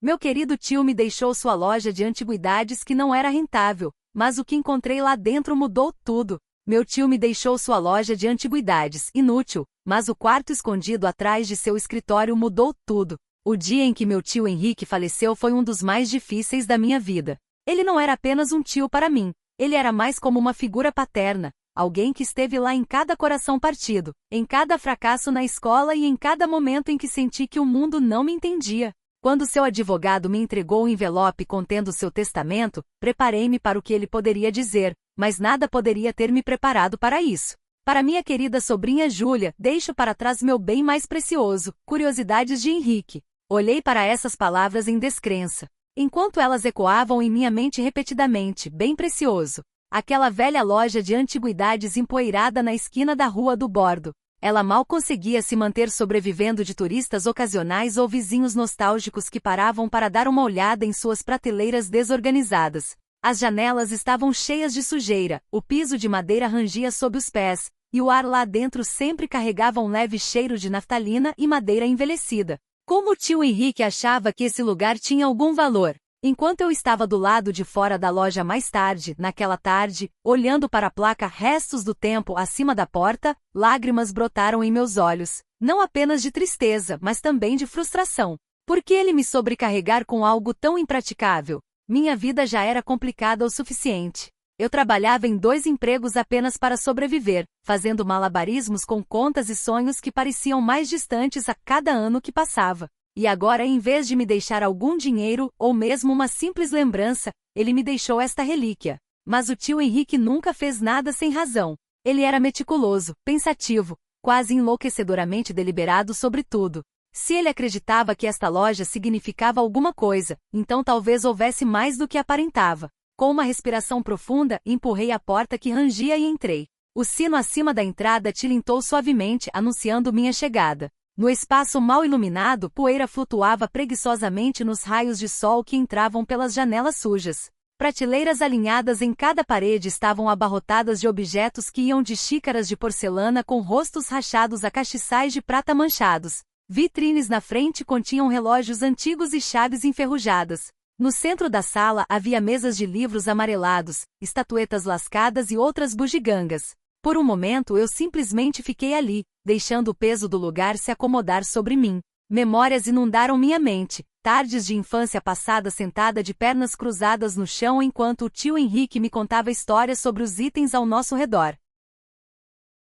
Meu querido tio me deixou sua loja de antiguidades que não era rentável, mas o que encontrei lá dentro mudou tudo. Meu tio me deixou sua loja de antiguidades, inútil, mas o quarto escondido atrás de seu escritório mudou tudo. O dia em que meu tio Henrique faleceu foi um dos mais difíceis da minha vida. Ele não era apenas um tio para mim, ele era mais como uma figura paterna, alguém que esteve lá em cada coração partido, em cada fracasso na escola e em cada momento em que senti que o mundo não me entendia. Quando seu advogado me entregou o envelope contendo seu testamento, preparei-me para o que ele poderia dizer, mas nada poderia ter me preparado para isso. Para minha querida sobrinha Júlia, deixo para trás meu bem mais precioso, Curiosidades de Henrique. Olhei para essas palavras em descrença, enquanto elas ecoavam em minha mente repetidamente, bem precioso. Aquela velha loja de antiguidades empoeirada na esquina da Rua do Bordo. Ela mal conseguia se manter sobrevivendo de turistas ocasionais ou vizinhos nostálgicos que paravam para dar uma olhada em suas prateleiras desorganizadas. As janelas estavam cheias de sujeira, o piso de madeira rangia sob os pés, e o ar lá dentro sempre carregava um leve cheiro de naftalina e madeira envelhecida. Como o tio Henrique achava que esse lugar tinha algum valor? Enquanto eu estava do lado de fora da loja mais tarde, naquela tarde, olhando para a placa Restos do Tempo acima da porta, lágrimas brotaram em meus olhos, não apenas de tristeza, mas também de frustração. Por que ele me sobrecarregar com algo tão impraticável? Minha vida já era complicada o suficiente. Eu trabalhava em 2 empregos apenas para sobreviver, fazendo malabarismos com contas e sonhos que pareciam mais distantes a cada ano que passava. E agora, em vez de me deixar algum dinheiro, ou mesmo uma simples lembrança, ele me deixou esta relíquia. Mas o tio Henrique nunca fez nada sem razão. Ele era meticuloso, pensativo, quase enlouquecedoramente deliberado sobre tudo. Se ele acreditava que esta loja significava alguma coisa, então talvez houvesse mais do que aparentava. Com uma respiração profunda, empurrei a porta que rangia e entrei. O sino acima da entrada tilintou suavemente, anunciando minha chegada. No espaço mal iluminado, poeira flutuava preguiçosamente nos raios de sol que entravam pelas janelas sujas. Prateleiras alinhadas em cada parede estavam abarrotadas de objetos que iam de xícaras de porcelana com rostos rachados a castiçais de prata manchados. Vitrines na frente continham relógios antigos e chaves enferrujadas. No centro da sala havia mesas de livros amarelados, estatuetas lascadas e outras bugigangas. Por um momento eu simplesmente fiquei ali, deixando o peso do lugar se acomodar sobre mim. Memórias inundaram minha mente, tardes de infância passada sentada de pernas cruzadas no chão enquanto o tio Henrique me contava histórias sobre os itens ao nosso redor.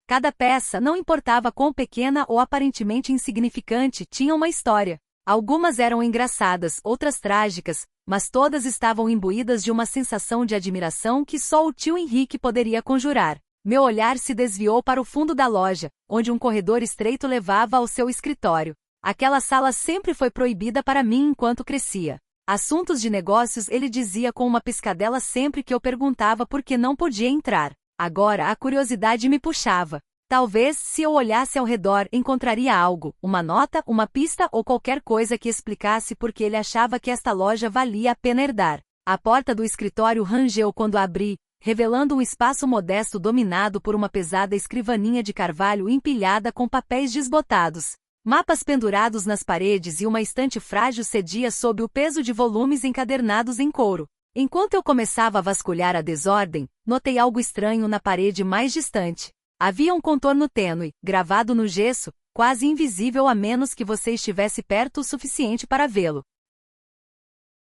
Cada peça, não importava quão pequena ou aparentemente insignificante, tinha uma história. Algumas eram engraçadas, outras trágicas, mas todas estavam imbuídas de uma sensação de admiração que só o tio Henrique poderia conjurar. Meu olhar se desviou para o fundo da loja, onde um corredor estreito levava ao seu escritório. Aquela sala sempre foi proibida para mim enquanto crescia. Assuntos de negócios, ele dizia com uma piscadela sempre que eu perguntava por que não podia entrar. Agora a curiosidade me puxava. Talvez, se eu olhasse ao redor, encontraria algo, uma nota, uma pista ou qualquer coisa que explicasse por que ele achava que esta loja valia a pena herdar. A porta do escritório rangeu quando abri, revelando um espaço modesto dominado por uma pesada escrivaninha de carvalho empilhada com papéis desbotados. Mapas pendurados nas paredes e uma estante frágil cedia sob o peso de volumes encadernados em couro. Enquanto eu começava a vasculhar a desordem, notei algo estranho na parede mais distante. Havia um contorno tênue, gravado no gesso, quase invisível a menos que você estivesse perto o suficiente para vê-lo.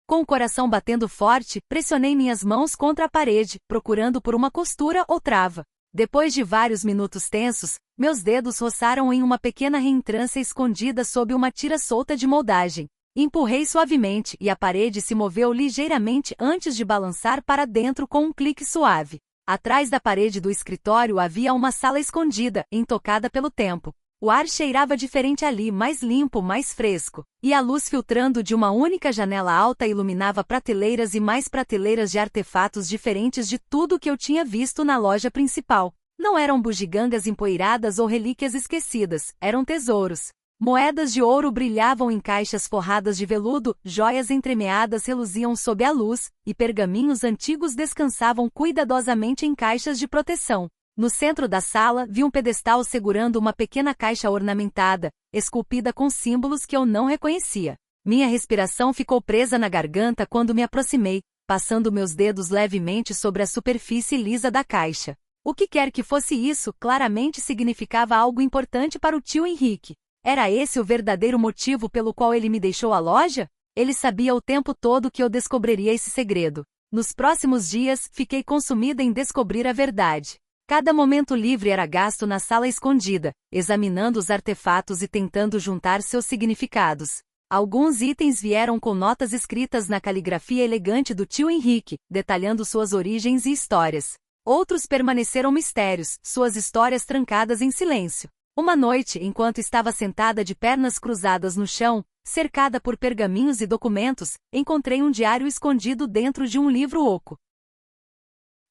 Com o coração batendo forte, pressionei minhas mãos contra a parede, procurando por uma costura ou trava. Depois de vários minutos tensos, meus dedos roçaram em uma pequena reentrância escondida sob uma tira solta de moldagem. Empurrei suavemente e a parede se moveu ligeiramente antes de balançar para dentro com um clique suave. Atrás da parede do escritório havia uma sala escondida, intocada pelo tempo. O ar cheirava diferente ali, mais limpo, mais fresco, e a luz filtrando de uma única janela alta iluminava prateleiras e mais prateleiras de artefatos diferentes de tudo que eu tinha visto na loja principal. Não eram bugigangas empoeiradas ou relíquias esquecidas, eram tesouros. Moedas de ouro brilhavam em caixas forradas de veludo, joias entremeadas reluziam sob a luz, e pergaminhos antigos descansavam cuidadosamente em caixas de proteção. No centro da sala, vi um pedestal segurando uma pequena caixa ornamentada, esculpida com símbolos que eu não reconhecia. Minha respiração ficou presa na garganta quando me aproximei, passando meus dedos levemente sobre a superfície lisa da caixa. O que quer que fosse isso, claramente significava algo importante para o tio Henrique. Era esse o verdadeiro motivo pelo qual ele me deixou a loja? Ele sabia o tempo todo que eu descobriria esse segredo. Nos próximos dias, fiquei consumida em descobrir a verdade. Cada momento livre era gasto na sala escondida, examinando os artefatos e tentando juntar seus significados. Alguns itens vieram com notas escritas na caligrafia elegante do tio Henrique, detalhando suas origens e histórias. Outros permaneceram mistérios, suas histórias trancadas em silêncio. Uma noite, enquanto estava sentada de pernas cruzadas no chão, cercada por pergaminhos e documentos, encontrei um diário escondido dentro de um livro oco.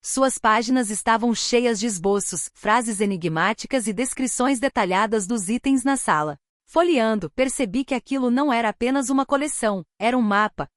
Suas páginas estavam cheias de esboços, frases enigmáticas e descrições detalhadas dos itens na sala. Folheando, percebi que aquilo não era apenas uma coleção, era um mapa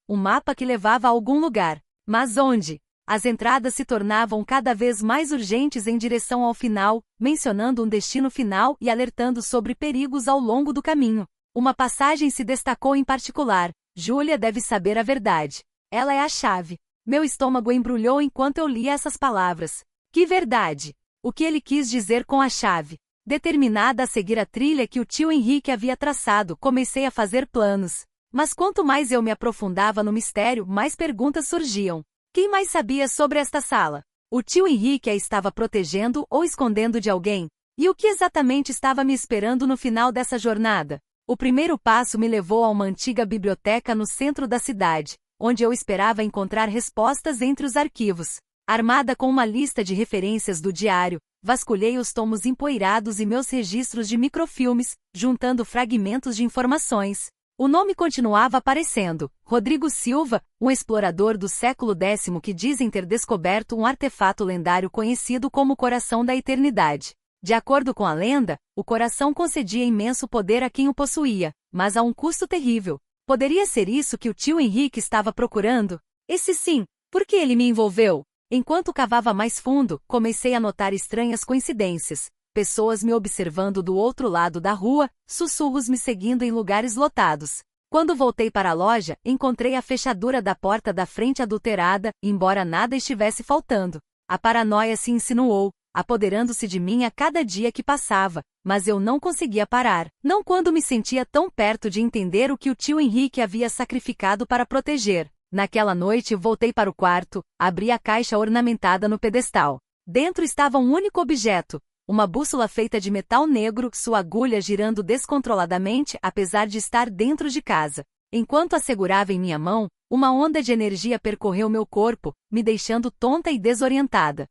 que levava a algum lugar. Mas onde? As entradas se tornavam cada vez mais urgentes em direção ao final, mencionando um destino final e alertando sobre perigos ao longo do caminho. Uma passagem se destacou em particular: Júlia deve saber a verdade. Ela é a chave. Meu estômago embrulhou enquanto eu lia essas palavras. Que verdade? O que ele quis dizer com a chave? Determinada a seguir a trilha que o tio Henrique havia traçado, comecei a fazer planos. Mas quanto mais eu me aprofundava no mistério, mais perguntas surgiam. Quem mais sabia sobre esta sala? O tio Henrique a estava protegendo ou escondendo de alguém? E o que exatamente estava me esperando no final dessa jornada? O primeiro passo me levou a uma antiga biblioteca no centro da cidade, onde eu esperava encontrar respostas entre os arquivos. Armada com uma lista de referências do diário, vasculhei os tomos empoeirados e meus registros de microfilmes, juntando fragmentos de informações. O nome continuava aparecendo: Rodrigo Silva, um explorador do século X que dizem ter descoberto um artefato lendário conhecido como Coração da Eternidade. De acordo com a lenda, o coração concedia imenso poder a quem o possuía, mas a um custo terrível. Poderia ser isso que o tio Henrique estava procurando? Esse sim, por que ele me envolveu? Enquanto cavava mais fundo, comecei a notar estranhas coincidências. Pessoas me observando do outro lado da rua, sussurros me seguindo em lugares lotados. Quando voltei para a loja, encontrei a fechadura da porta da frente adulterada, embora nada estivesse faltando. A paranoia se insinuou, apoderando-se de mim a cada dia que passava, mas eu não conseguia parar. Não quando me sentia tão perto de entender o que o tio Henrique havia sacrificado para proteger. Naquela noite voltei para o quarto, abri a caixa ornamentada no pedestal. Dentro estava um único objeto: uma bússola feita de metal negro, sua agulha girando descontroladamente apesar de estar dentro de casa. Enquanto a segurava em minha mão, uma onda de energia percorreu meu corpo, me deixando tonta e desorientada.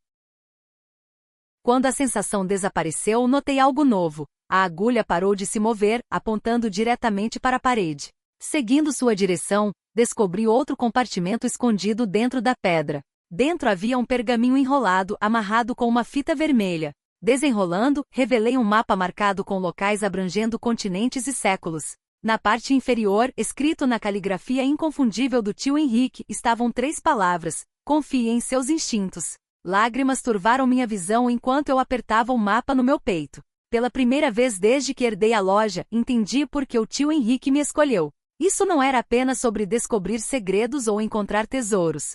Quando a sensação desapareceu, notei algo novo. A agulha parou de se mover, apontando diretamente para a parede. Seguindo sua direção, descobri outro compartimento escondido dentro da pedra. Dentro havia um pergaminho enrolado, amarrado com uma fita vermelha. Desenrolando, revelei um mapa marcado com locais abrangendo continentes e séculos. Na parte inferior, escrito na caligrafia inconfundível do tio Henrique, estavam 3 palavras: confie em seus instintos. Lágrimas turvaram minha visão enquanto eu apertava o mapa no meu peito. Pela primeira vez desde que herdei a loja, entendi por que o tio Henrique me escolheu. Isso não era apenas sobre descobrir segredos ou encontrar tesouros.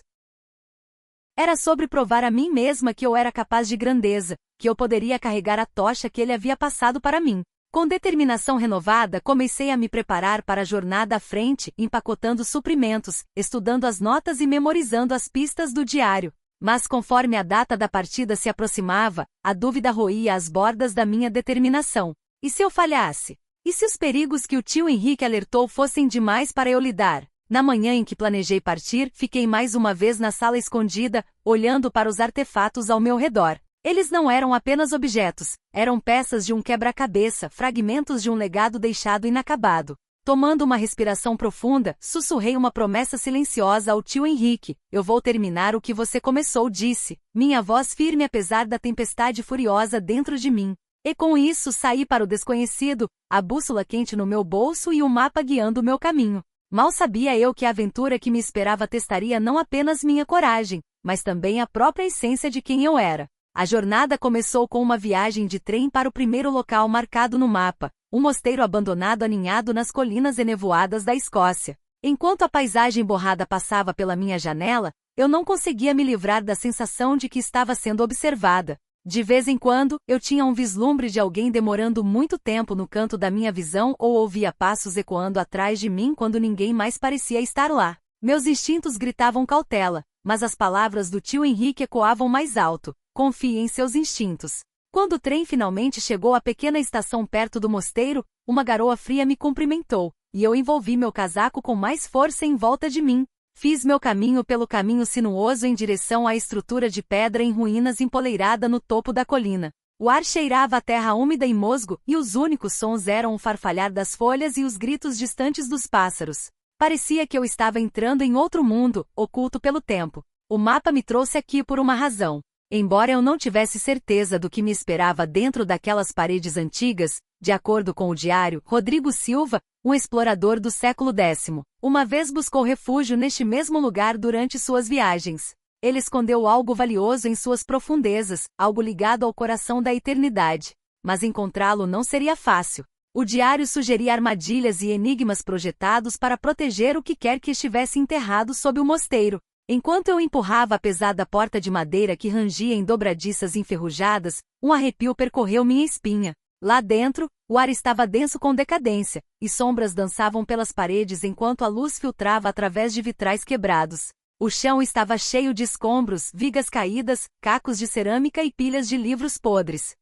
Era sobre provar a mim mesma que eu era capaz de grandeza, que eu poderia carregar a tocha que ele havia passado para mim. Com determinação renovada, comecei a me preparar para a jornada à frente, empacotando suprimentos, estudando as notas e memorizando as pistas do diário. Mas conforme a data da partida se aproximava, a dúvida roía as bordas da minha determinação. E se eu falhasse? E se os perigos que o tio Henrique alertou fossem demais para eu lidar? Na manhã em que planejei partir, fiquei mais uma vez na sala escondida, olhando para os artefatos ao meu redor. Eles não eram apenas objetos, eram peças de um quebra-cabeça, fragmentos de um legado deixado inacabado. Tomando uma respiração profunda, sussurrei uma promessa silenciosa ao tio Henrique: eu vou terminar o que você começou, disse. Minha voz firme apesar da tempestade furiosa dentro de mim. E com isso saí para o desconhecido, a bússola quente no meu bolso e o mapa guiando o meu caminho. Mal sabia eu que a aventura que me esperava testaria não apenas minha coragem, mas também a própria essência de quem eu era. A jornada começou com uma viagem de trem para o primeiro local marcado no mapa, um mosteiro abandonado aninhado nas colinas enevoadas da Escócia. Enquanto a paisagem borrada passava pela minha janela, eu não conseguia me livrar da sensação de que estava sendo observada. De vez em quando, eu tinha um vislumbre de alguém demorando muito tempo no canto da minha visão ou ouvia passos ecoando atrás de mim quando ninguém mais parecia estar lá. Meus instintos gritavam cautela, mas as palavras do tio Henrique ecoavam mais alto. Confie em seus instintos. Quando o trem finalmente chegou à pequena estação perto do mosteiro, uma garoa fria me cumprimentou, e eu envolvi meu casaco com mais força em volta de mim. Fiz meu caminho pelo caminho sinuoso em direção à estrutura de pedra em ruínas empoleirada no topo da colina. O ar cheirava a terra úmida e musgo, e os únicos sons eram o farfalhar das folhas e os gritos distantes dos pássaros. Parecia que eu estava entrando em outro mundo, oculto pelo tempo. O mapa me trouxe aqui por uma razão. Embora eu não tivesse certeza do que me esperava dentro daquelas paredes antigas, de acordo com o diário, Rodrigo Silva, um explorador do século X, uma vez buscou refúgio neste mesmo lugar durante suas viagens. Ele escondeu algo valioso em suas profundezas, algo ligado ao coração da eternidade. Mas encontrá-lo não seria fácil. O diário sugeria armadilhas e enigmas projetados para proteger o que quer que estivesse enterrado sob o mosteiro. Enquanto eu empurrava a pesada porta de madeira que rangia em dobradiças enferrujadas, um arrepio percorreu minha espinha. Lá dentro, o ar estava denso com decadência, e sombras dançavam pelas paredes enquanto a luz filtrava através de vitrais quebrados. O chão estava cheio de escombros, vigas caídas, cacos de cerâmica e pilhas de livros podres.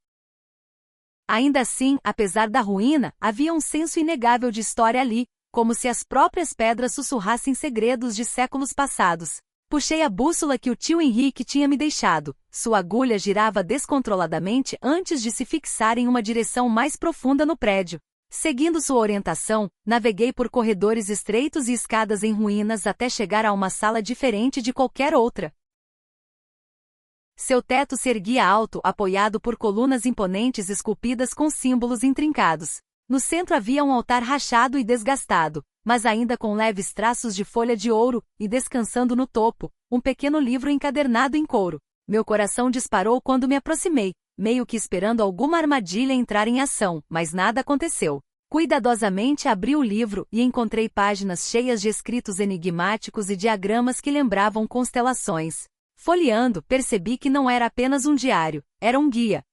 Ainda assim, apesar da ruína, havia um senso inegável de história ali, como se as próprias pedras sussurrassem segredos de séculos passados. Puxei a bússola que o tio Henrique tinha me deixado. Sua agulha girava descontroladamente antes de se fixar em uma direção mais profunda no prédio. Seguindo sua orientação, naveguei por corredores estreitos e escadas em ruínas até chegar a uma sala diferente de qualquer outra. Seu teto se erguia alto, apoiado por colunas imponentes esculpidas com símbolos intrincados. No centro havia um altar rachado e desgastado, mas ainda com leves traços de folha de ouro, e descansando no topo, um pequeno livro encadernado em couro. Meu coração disparou quando me aproximei, meio que esperando alguma armadilha entrar em ação, mas nada aconteceu. Cuidadosamente abri o livro e encontrei páginas cheias de escritos enigmáticos e diagramas que lembravam constelações. Folheando, percebi que não era apenas um diário, era um guia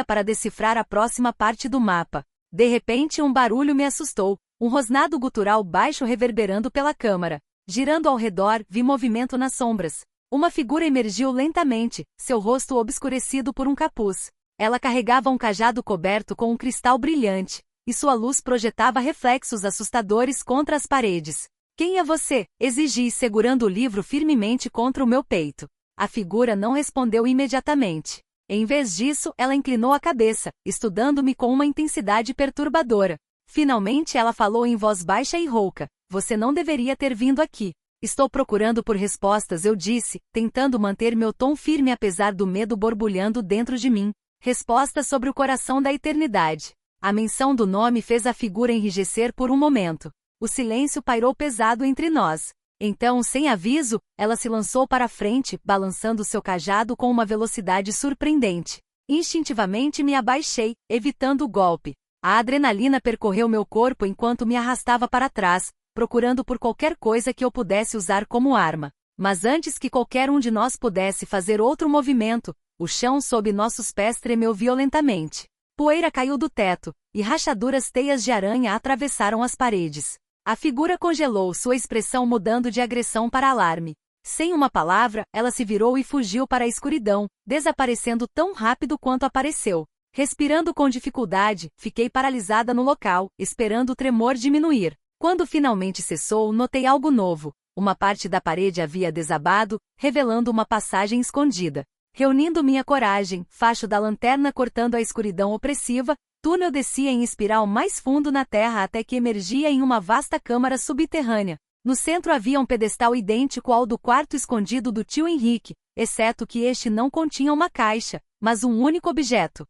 para decifrar a próxima parte do mapa. De repente um barulho me assustou, um rosnado gutural baixo reverberando pela câmara. Girando ao redor, vi movimento nas sombras. Uma figura emergiu lentamente, seu rosto obscurecido por um capuz. Ela carregava um cajado coberto com um cristal brilhante, e sua luz projetava reflexos assustadores contra as paredes. "Quem é você?" exigi, segurando o livro firmemente contra o meu peito. A figura não respondeu imediatamente. Em vez disso, ela inclinou a cabeça, estudando-me com uma intensidade perturbadora. Finalmente ela falou em voz baixa e rouca. "Você não deveria ter vindo aqui." "Estou procurando por respostas", eu disse, tentando manter meu tom firme apesar do medo borbulhando dentro de mim. "Respostas sobre o coração da eternidade." A menção do nome fez a figura enrijecer por um momento. O silêncio pairou pesado entre nós. Então, sem aviso, ela se lançou para a frente, balançando seu cajado com uma velocidade surpreendente. Instintivamente me abaixei, evitando o golpe. A adrenalina percorreu meu corpo enquanto me arrastava para trás, procurando por qualquer coisa que eu pudesse usar como arma. Mas antes que qualquer um de nós pudesse fazer outro movimento, o chão sob nossos pés tremeu violentamente. Poeira caiu do teto, e rachaduras teias de aranha atravessaram as paredes. A figura congelou, sua expressão mudando de agressão para alarme. Sem uma palavra, ela se virou e fugiu para a escuridão, desaparecendo tão rápido quanto apareceu. Respirando com dificuldade, fiquei paralisada no local, esperando o tremor diminuir. Quando finalmente cessou, notei algo novo. Uma parte da parede havia desabado, revelando uma passagem escondida. Reunindo minha coragem, facho da lanterna cortando a escuridão opressiva, túnel descia em espiral mais fundo na terra até que emergia em uma vasta câmara subterrânea. No centro havia um pedestal idêntico ao do quarto escondido do tio Henrique, exceto que este não continha uma caixa, mas um único objeto.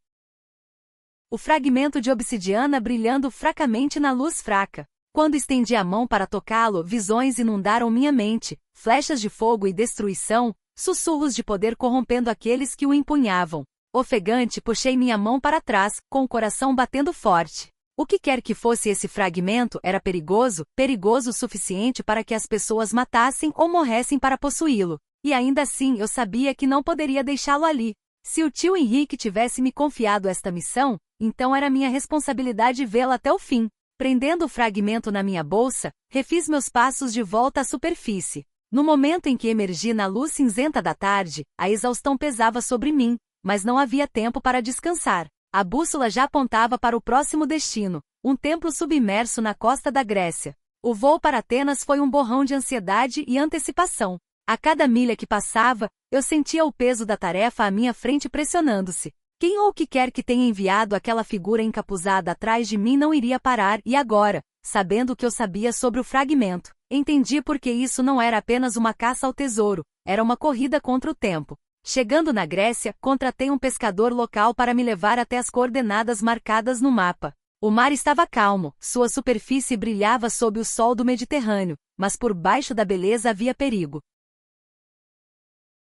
O fragmento de obsidiana brilhando fracamente na luz fraca. Quando estendi a mão para tocá-lo, visões inundaram minha mente, flechas de fogo e destruição, sussurros de poder corrompendo aqueles que o empunhavam. Ofegante, puxei minha mão para trás, com o coração batendo forte. O que quer que fosse esse fragmento era perigoso, perigoso o suficiente para que as pessoas matassem ou morressem para possuí-lo. E ainda assim eu sabia que não poderia deixá-lo ali. Se o tio Henrique tivesse me confiado esta missão, então era minha responsabilidade vê-la até o fim. Prendendo o fragmento na minha bolsa, refiz meus passos de volta à superfície. No momento em que emergi na luz cinzenta da tarde, a exaustão pesava sobre mim, mas não havia tempo para descansar. A bússola já apontava para o próximo destino, um templo submerso na costa da Grécia. O voo para Atenas foi um borrão de ansiedade e antecipação. A cada milha que passava, eu sentia o peso da tarefa à minha frente pressionando-se. Quem ou que quer que tenha enviado aquela figura encapuzada atrás de mim não iria parar e agora, sabendo o que eu sabia sobre o fragmento, entendi porque isso não era apenas uma caça ao tesouro, era uma corrida contra o tempo. Chegando na Grécia, contratei um pescador local para me levar até as coordenadas marcadas no mapa. O mar estava calmo, sua superfície brilhava sob o sol do Mediterrâneo, mas por baixo da beleza havia perigo.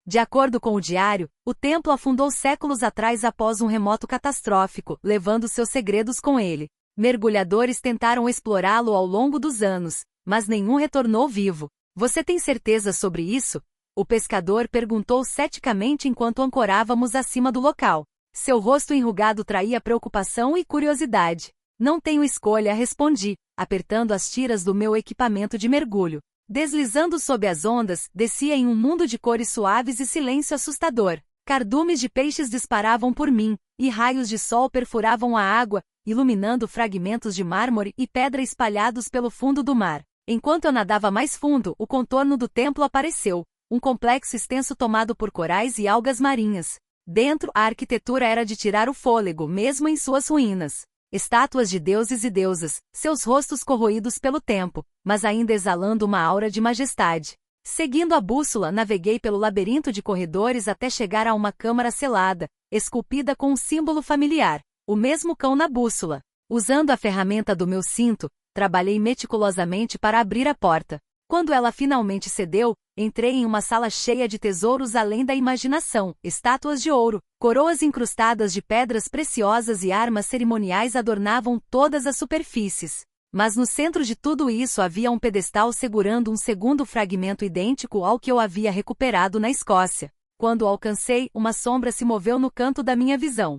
De acordo com o diário, o templo afundou séculos atrás após um remoto catastrófico, levando seus segredos com ele. Mergulhadores tentaram explorá-lo ao longo dos anos, mas nenhum retornou vivo. Você tem certeza sobre isso? O pescador perguntou ceticamente enquanto ancorávamos acima do local. Seu rosto enrugado traía preocupação e curiosidade. Não tenho escolha, respondi, apertando as tiras do meu equipamento de mergulho. Deslizando sob as ondas, descia em um mundo de cores suaves e silêncio assustador. Cardumes de peixes disparavam por mim, e raios de sol perfuravam a água, iluminando fragmentos de mármore e pedra espalhados pelo fundo do mar. Enquanto eu nadava mais fundo, o contorno do templo apareceu. Um complexo extenso tomado por corais e algas marinhas. Dentro, a arquitetura era de tirar o fôlego, mesmo em suas ruínas. Estátuas de deuses e deusas, seus rostos corroídos pelo tempo, mas ainda exalando uma aura de majestade. Seguindo a bússola, naveguei pelo labirinto de corredores até chegar a uma câmara selada, esculpida com um símbolo familiar, o mesmo cão na bússola. Usando a ferramenta do meu cinto, trabalhei meticulosamente para abrir a porta. Quando ela finalmente cedeu, entrei em uma sala cheia de tesouros além da imaginação, estátuas de ouro, coroas incrustadas de pedras preciosas e armas cerimoniais adornavam todas as superfícies. Mas no centro de tudo isso havia um pedestal segurando um segundo fragmento idêntico ao que eu havia recuperado na Escócia. Quando o alcancei, uma sombra se moveu no canto da minha visão.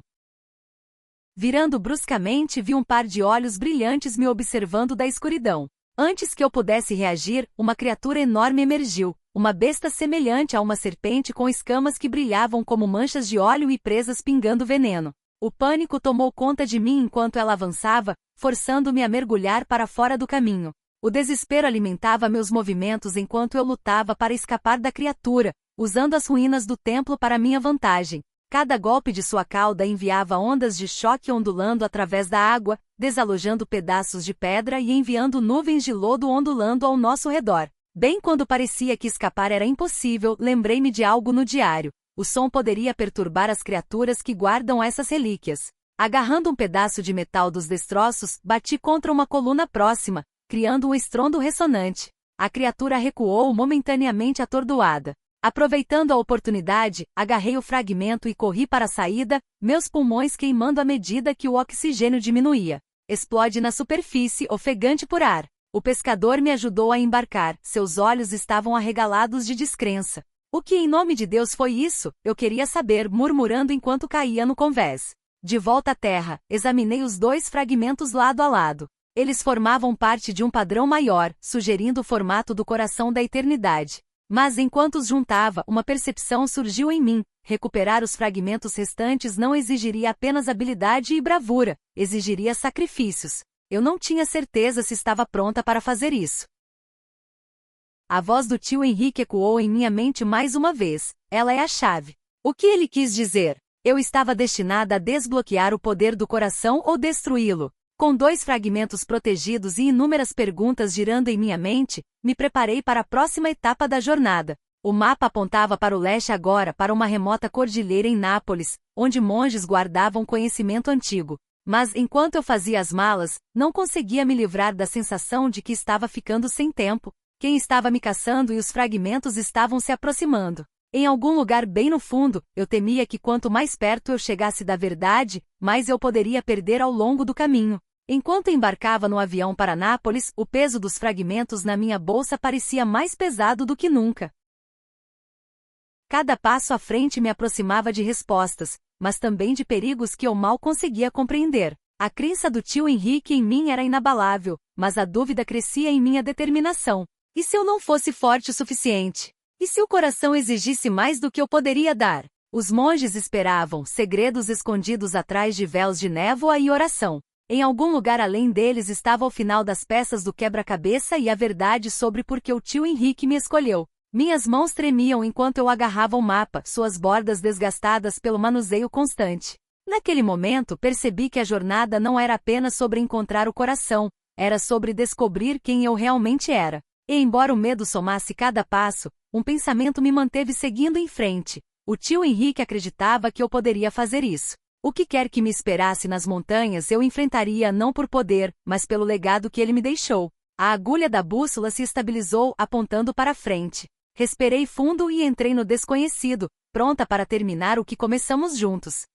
Virando bruscamente, vi um par de olhos brilhantes me observando da escuridão. Antes que eu pudesse reagir, uma criatura enorme emergiu, uma besta semelhante a uma serpente com escamas que brilhavam como manchas de óleo e presas pingando veneno. O pânico tomou conta de mim enquanto ela avançava, forçando-me a mergulhar para fora do caminho. O desespero alimentava meus movimentos enquanto eu lutava para escapar da criatura, usando as ruínas do templo para minha vantagem. Cada golpe de sua cauda enviava ondas de choque ondulando através da água, desalojando pedaços de pedra e enviando nuvens de lodo ondulando ao nosso redor. Bem quando parecia que escapar era impossível, lembrei-me de algo no diário. O som poderia perturbar as criaturas que guardam essas relíquias. Agarrando um pedaço de metal dos destroços, bati contra uma coluna próxima, criando um estrondo ressonante. A criatura recuou momentaneamente atordoada. Aproveitando a oportunidade, agarrei o fragmento e corri para a saída, meus pulmões queimando à medida que o oxigênio diminuía. Explode na superfície, ofegante por ar. O pescador me ajudou a embarcar, seus olhos estavam arregalados de descrença. O que em nome de Deus foi isso? Eu queria saber, murmurando enquanto caía no convés. De volta à terra, examinei os dois fragmentos lado a lado. Eles formavam parte de um padrão maior, sugerindo o formato do coração da eternidade. Mas enquanto os juntava, uma percepção surgiu em mim. Recuperar os fragmentos restantes não exigiria apenas habilidade e bravura, exigiria sacrifícios. Eu não tinha certeza se estava pronta para fazer isso. A voz do tio Henrique ecoou em minha mente mais uma vez. Ela é a chave. O que ele quis dizer? Eu estava destinada a desbloquear o poder do coração ou destruí-lo. Com 2 fragmentos protegidos e inúmeras perguntas girando em minha mente, me preparei para a próxima etapa da jornada. O mapa apontava para o leste agora, para uma remota cordilheira em Nápoles, onde monges guardavam conhecimento antigo. Mas enquanto eu fazia as malas, não conseguia me livrar da sensação de que estava ficando sem tempo. Quem estava me caçando e os fragmentos estavam se aproximando. Em algum lugar bem no fundo, eu temia que quanto mais perto eu chegasse da verdade, mais eu poderia perder ao longo do caminho. Enquanto embarcava no avião para Nápoles, o peso dos fragmentos na minha bolsa parecia mais pesado do que nunca. Cada passo à frente me aproximava de respostas, mas também de perigos que eu mal conseguia compreender. A crença do tio Henrique em mim era inabalável, mas a dúvida crescia em minha determinação. E se eu não fosse forte o suficiente? E se o coração exigisse mais do que eu poderia dar? Os monges esperavam, segredos escondidos atrás de véus de névoa e oração. Em algum lugar além deles estava o final das peças do quebra-cabeça e a verdade sobre por que o tio Henrique me escolheu. Minhas mãos tremiam enquanto eu agarrava o mapa, suas bordas desgastadas pelo manuseio constante. Naquele momento percebi que a jornada não era apenas sobre encontrar o coração, era sobre descobrir quem eu realmente era. E embora o medo somasse cada passo, um pensamento me manteve seguindo em frente. O tio Henrique acreditava que eu poderia fazer isso. O que quer que me esperasse nas montanhas eu enfrentaria não por poder, mas pelo legado que ele me deixou. A agulha da bússola se estabilizou, apontando para frente. Respirei fundo e entrei no desconhecido, pronta para terminar o que começamos juntos.